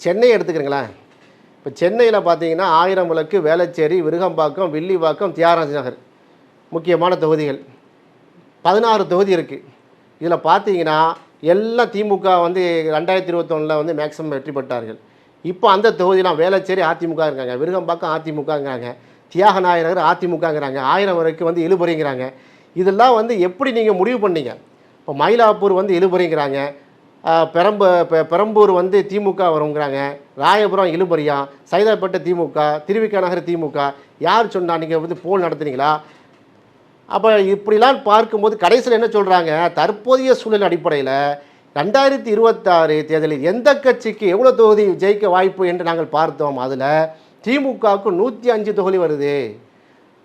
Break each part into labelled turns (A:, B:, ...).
A: சென்னை எடுத்துக்கிறீங்களேன். இப்போ சென்னையில் பார்த்தீங்கன்னா 1000 விளக்கு, வேளச்சேரி, விருகம்பாக்கம், வில்லிவாக்கம், தியாகராஜ நகர் முக்கியமான தொகுதிகள். 16 தொகுதி இருக்குது. இதில் பார்த்தீங்கன்னா எல்லாம் திமுக வந்து 2021 வந்து மேக்ஸிமம் வெற்றி பெற்றார்கள். இப்போ அந்த தொகுதியெலாம் வேளச்சேரி அதிமுக இருக்காங்க, விருகம்பாக்கம் அதிமுகங்கிறாங்க, தியாகராஜ நகர் அதிமுகங்கிறாங்க, 1000 வரைக்கும் வந்து இழுபறிங்கிறாங்க. இதெல்லாம் வந்து எப்படி நீங்கள் முடிவு பண்ணீங்க? இப்போ மயிலாப்பூர் வந்து இழுபறிங்கிறாங்க, பெரம்பூர் வந்து திமுக வருங்கிறாங்க, ராயபுரம் இழுபறியா, சைதாப்பேட்டை திமுக, திருவிக நகர் திமுக. யார் சொன்னால் நீங்கள் வந்து போல் நடத்துனீங்களா? அப்போ இப்படிலாம் பார்க்கும்போது கடைசியில் என்ன சொல்கிறாங்க, தற்போதைய சூழல் அடிப்படையில் 2026 தேர்தலில் எந்த கட்சிக்கு எவ்வளோ தொகுதி ஜெயிக்க வாய்ப்பு என்று நாங்கள் பார்த்தோம். அதில் திமுகவுக்கு 105 தொகுதி வருது,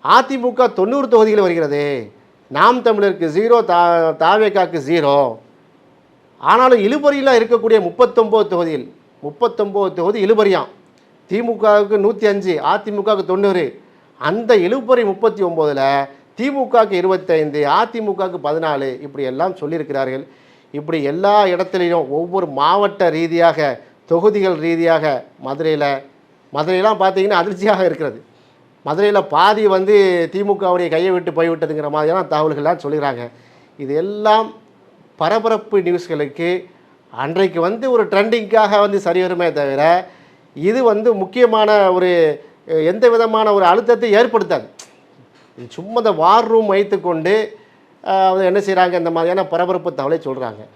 A: அதிமுக 90 தொகுதிகள் வருகிறது, நாம் தமிழருக்கு 0, தாவேகாக்கு 0. ஆனாலும் இழுபறியில் இருக்கக்கூடிய 39 தொகுதியில் 39 தொகுதி இழுபறியாம். திமுகவுக்கு 105, அதிமுகவுக்கு 90. அந்த இழுபறி 39ல் திமுகவுக்கு 25, அதிமுகவுக்கு 14. இப்படி எல்லாம் சொல்லியிருக்கிறார்கள். இப்படி எல்லா இடத்துலையும் ஒவ்வொரு மாவட்ட ரீதியாக, தொகுதிகள் ரீதியாக மதுரையெல்லாம் பார்த்தீங்கன்னா அதிர்ச்சியாக இருக்கிறது. மதுரையில் பாதி வந்து திமுகவுடைய கையை விட்டு போய்விட்டதுங்கிற மாதிரியான தகவல்கள்லாம் சொல்லிடுறாங்க. இது எல்லாம் பரபரப்பு நியூஸ்களுக்கு அன்றைக்கு வந்து ஒரு ட்ரெண்டிங்காக வந்து சரி வருமே தவிர, இது வந்து முக்கியமான ஒரு எந்த விதமான ஒரு அழுத்தத்தை ஏற்படுத்தாது. இது சும்மா இந்த வார் ரூம் வைத்துக்கொண்டு என்ன செய்கிறாங்க, இந்த மாதிரியான பரபரப்பு தகவலை சொல்கிறாங்க.